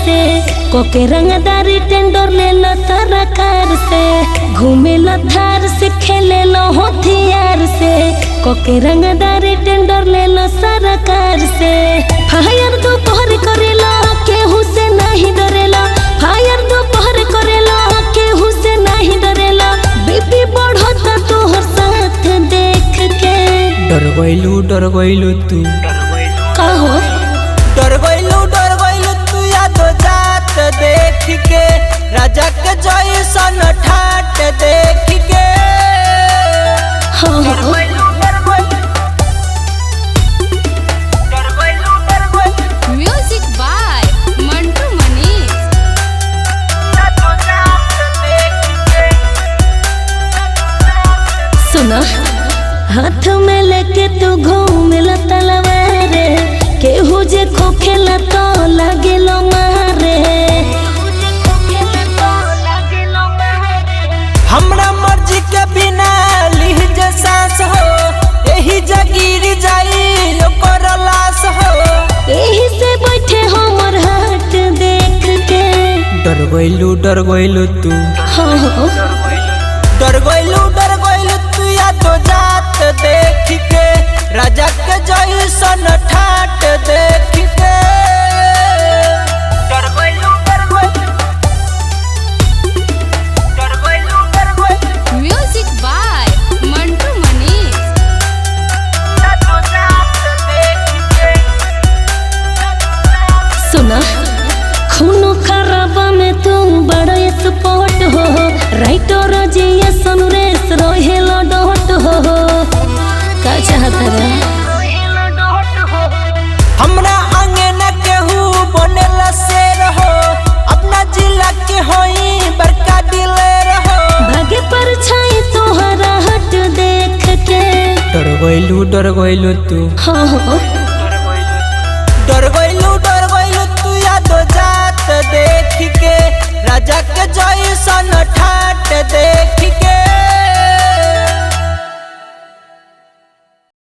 से कोके रंगदारी टेंडर ले लो सरकार से घूमे लो थार से खेले लो हथियार से कोके रंगदारी टेंडर ले लो सरकार से फायर दोपहर करेला केहू से नहीं डरेला फायर दोपहर करेला केहू से नहीं डरेला बीपी बढ़ता तोहर साथ देख के डर गइलू तू कहो डर गइलू तू या तो जात देख के राजा के जैसन ठाट देख के हाँ म्यूजिक बाय मंटू मनीष। सुना हाथ में लेके तू घूमेला तलवार केहू जे खोखेला तो लागेलो मारे हमरा मर्जी के बिना लिहज सांस हो यही जगीर जाई ओकर लाश हो यही से बैठे हमर हाथ देख के डर गइलू तू हाँ डर गइलू तू या तो जात देख के राजा के जैसन ठाट देख के डर गइलू म्यूजिक बाय मंटू मनीष। सुना खूनो खराबा में तू बड़ा स्पॉट हो राइटर जी सनुरेश रोहेलो डॉट हो का चाहता रे हमरा आगे न केहू बनेला शेर हो अपना जिला के होई बड़का दिलेर हो भागे पर छाई तोहरा हट देख के डर गइलू तू हाँ डर गइलू तू या तो जात देख के राजा के जैसन ठाट देख के